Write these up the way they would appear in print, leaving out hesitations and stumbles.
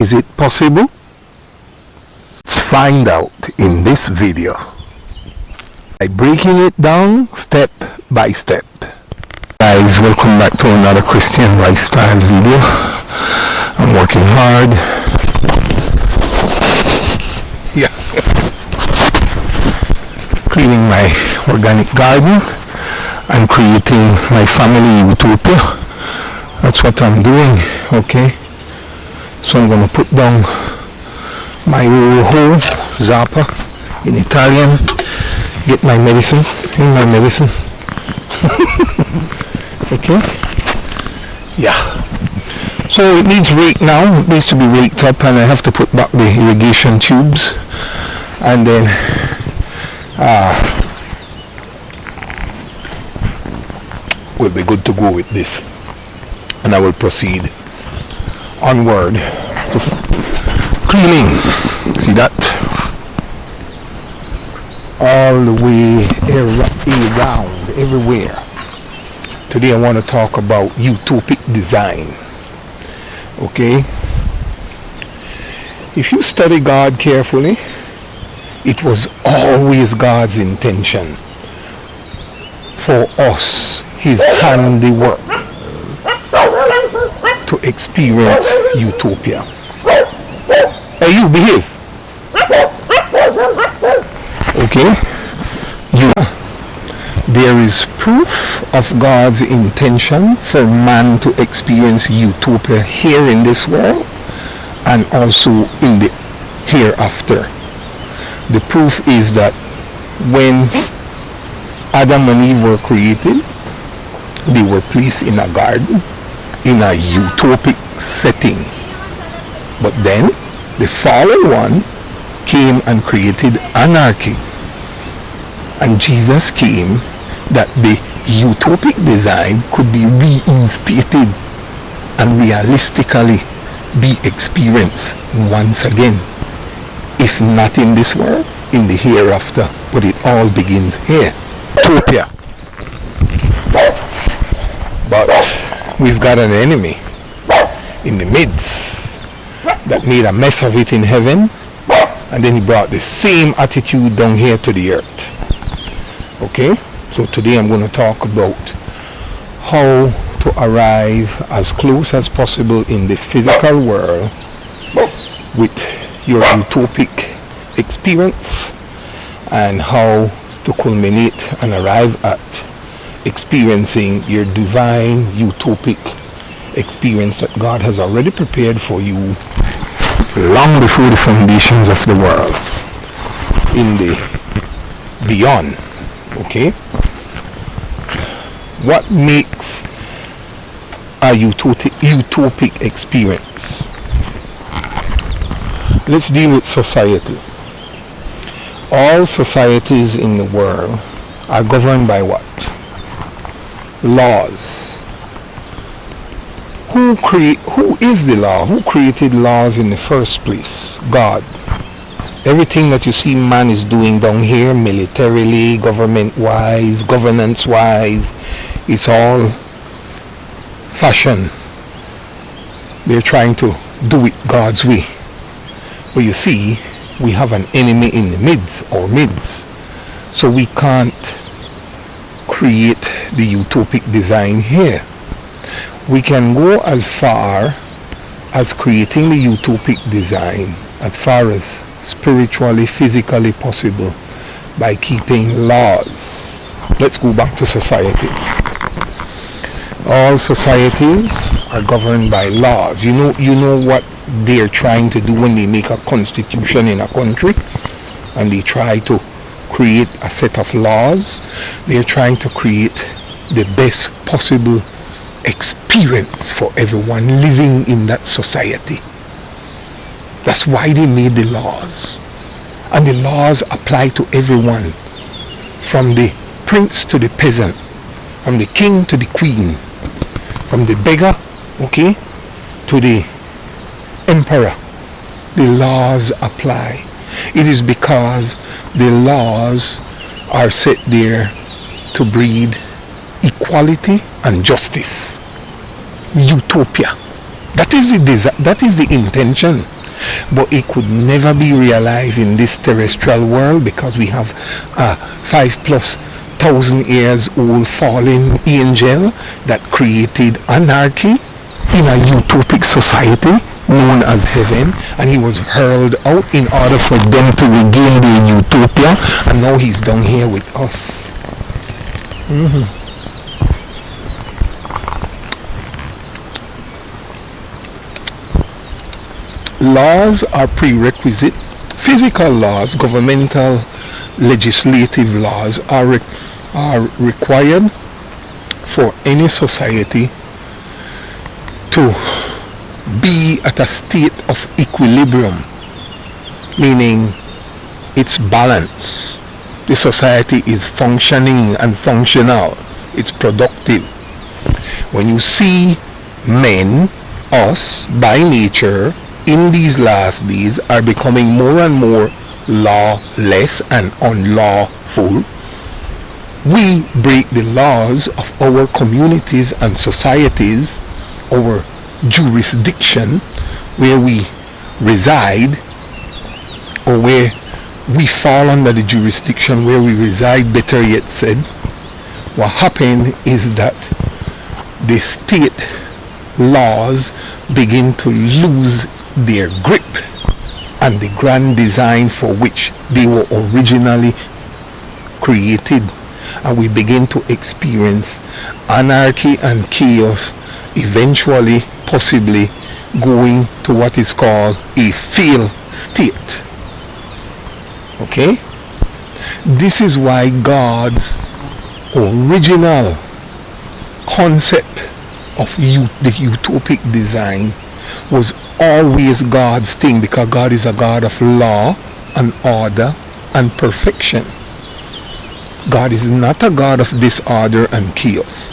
Is it possible? Let's find out in this video by breaking it down step by step. Guys, welcome back to another Christian lifestyle video. I'm working hard. Yeah. Cleaning my organic garden and creating my family utopia. That's what I'm doing, okay? So I'm going to put down my hoe, zappa in Italian, get my medicine, in my medicine. Okay? Yeah. So it needs rake now, it needs to be raked up, and I have to put back the irrigation tubes, and then we'll be good to go with this, and I will proceed onward to cleaning. See that? All the way around, everywhere. Today I want to talk about utopic design. Okay? If you study God carefully, it was always God's intention for us, His handiwork, to experience utopia. Hey, you behave. Okay? There is proof of God's intention for man to experience utopia here in this world and also in the hereafter. The proof is that when Adam and Eve were created, they were placed in a garden in a utopic setting. But then the fallen one came and created anarchy. And Jesus came that the utopic design could be reinstated and realistically be experienced once again. If not in this world, in the hereafter. But it all begins here. Utopia. But we've got an enemy in the midst that made a mess of it in heaven, and then he brought the same attitude down here to the earth. Okay? So today I'm going to talk about how to arrive as close as possible in this physical world with your utopic experience, and how to culminate and arrive at experiencing your divine utopic experience that God has already prepared for you long before the foundations of the world, in the beyond. Okay? What makes a utopic experience? Let's deal with society. All societies in the world are governed by what? Laws. Who is the law? Who created laws in the first place? God. Everything that you see man is doing down here, militarily, government-wise, governance-wise, it's all fashion. They're trying to do it God's way. But you see, we have an enemy in the midst. So we can't create the utopic design here. We can go as far as creating the utopic design, as far as spiritually, physically possible, by keeping laws. Let's go back to society. All societies are governed by laws. You know what they're trying to do when they make a constitution in a country and they try to create a set of laws? They're trying to create the best possible experience for everyone living in that society. That's why they made the laws. And the laws apply to everyone, from the prince to the peasant, from the king to the queen, from the beggar, okay, to the emperor. The laws apply. It is because the laws are set there to breed equality and justice. Utopia. That is the intention. But it could never be realized in this terrestrial world because we have a 5,000+ years old fallen angel that created anarchy in a utopic society known as heaven, and he was hurled out in order for them to regain their utopia, and now he's down here with us. Laws are prerequisite. Physical laws, governmental, legislative laws are required for any society to be at a state of equilibrium, meaning it's balance. The society is functioning and functional. It's productive. When you see men, us, by nature, in these last days are becoming more and more lawless and unlawful, we break the laws of our communities and societies, our jurisdiction where we reside, or where we fall under the jurisdiction where we reside, better yet said. What happened is that the state laws begin to lose their grip and the grand design for which they were originally created, and we begin to experience anarchy and chaos, eventually possibly going to what is called a failed state. Okay? This is why God's original concept of the utopic design was always God's thing, because God is a God of law and order and perfection. God is not a God of disorder and chaos.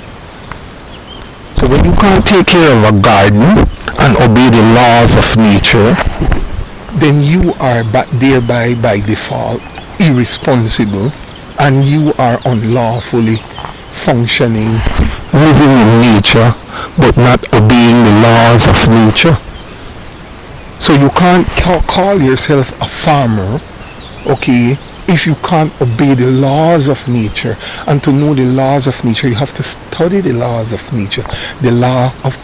So when you can't take care of a garden and obey the laws of nature, then you are thereby by default irresponsible, and you are unlawfully functioning, living in nature, but not obeying the laws of nature. So you can't call yourself a farmer, okay, if you can't obey the laws of nature. And to know the laws of nature, you have to study the laws of nature. The law of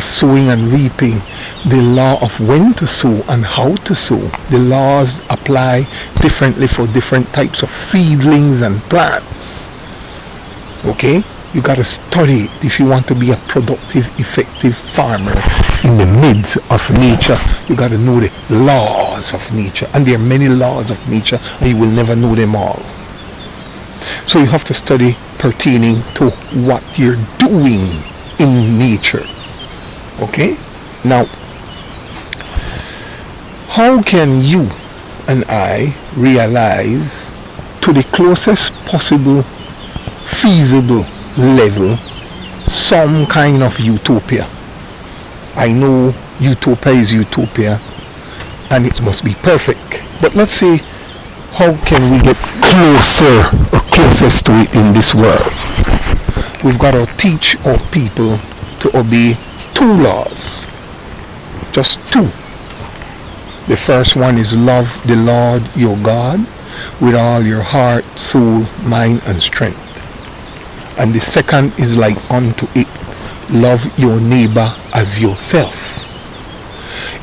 sowing and reaping, the law of when to sow and how to sow. The laws apply differently for different types of seedlings and plants. Okay? You got to study it if you want to be a productive, effective farmer in the midst of nature. You got to know the laws of nature, and there are many laws of nature, and you will never know them all. So you have to study pertaining to what you're doing in nature. Okay? Now, how can you and I realize to the closest possible feasible level some kind of utopia? I know utopia is utopia and it must be perfect, but let's see, how can we get closer or closest to it in this world? We've got to teach our people to obey 2 laws, just 2. The first one is love the Lord your God with all your heart, soul, mind and strength. And the second is like unto it, love your neighbor as yourself.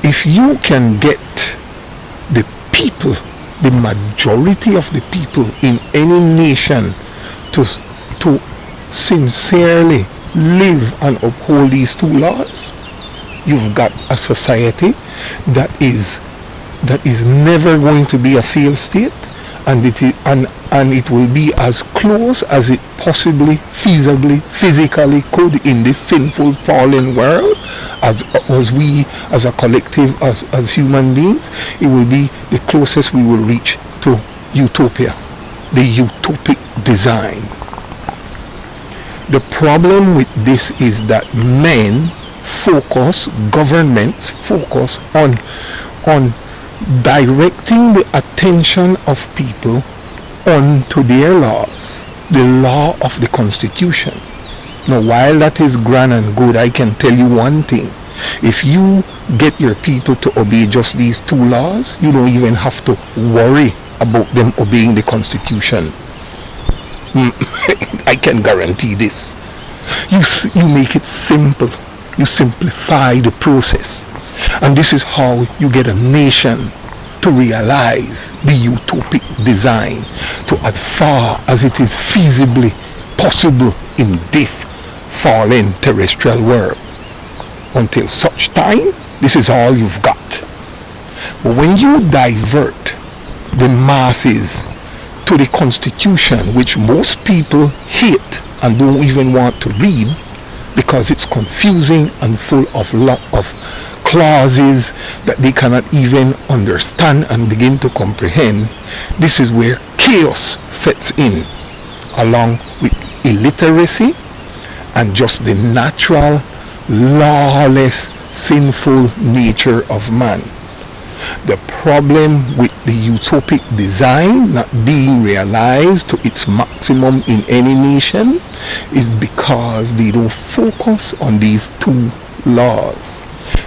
If you can get the people, the majority of the people in any nation to sincerely live and uphold these 2 laws, you've got a society that is never going to be a failed state, and it will be as close as it possibly, feasibly, physically could in this sinful, fallen world, as we, as a collective, as human beings. It will be the closest we will reach to utopia, the utopic design. The problem with this is that governments focus on directing the attention of people onto their laws, the law of the Constitution. Now, while that is grand and good, I can tell you one thing. If you get your people to obey just these two laws, you don't even have to worry about them obeying the Constitution. I can guarantee this. You make it simple. You simplify the process. And this is how you get a nation to realize the utopic design to as far as it is feasibly possible in this fallen terrestrial world. Until such time, this is all you've got. But when you divert the masses to the Constitution, which most people hate and don't even want to read because it's confusing and full of lot of clauses that they cannot even understand and begin to comprehend, this is where chaos sets in, along with illiteracy and just the natural, lawless, sinful nature of man. The problem with the utopic design not being realized to its maximum in any nation is because they don't focus on these two laws.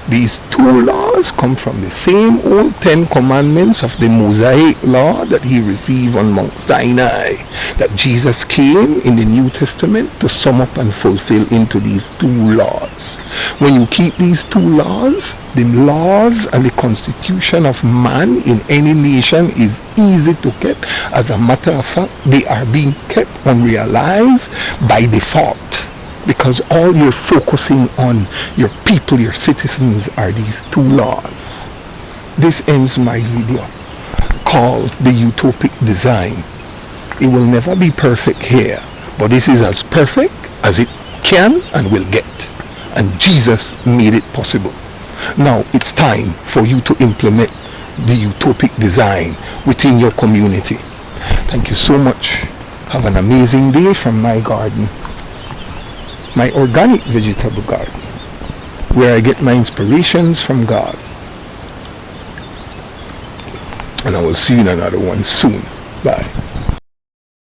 These two laws come from the same old 10 commandments of the Mosaic law that he received on Mount Sinai, that Jesus came in the New Testament to sum up and fulfill into these two laws. When you keep these two laws, the laws and the constitution of man in any nation is easy to keep. As a matter of fact, they are being kept unrealized by default, because all you're focusing on, your people, your citizens, are these two laws. This ends my video called The Utopic Design. It will never be perfect here, but this is as perfect as it can and will get. And Jesus made it possible. Now it's time for you to implement the utopic design within your community. Thank you so much. Have an amazing day from my garden, my organic vegetable garden, where I get my inspirations from God. And I will see you in another one soon. Bye.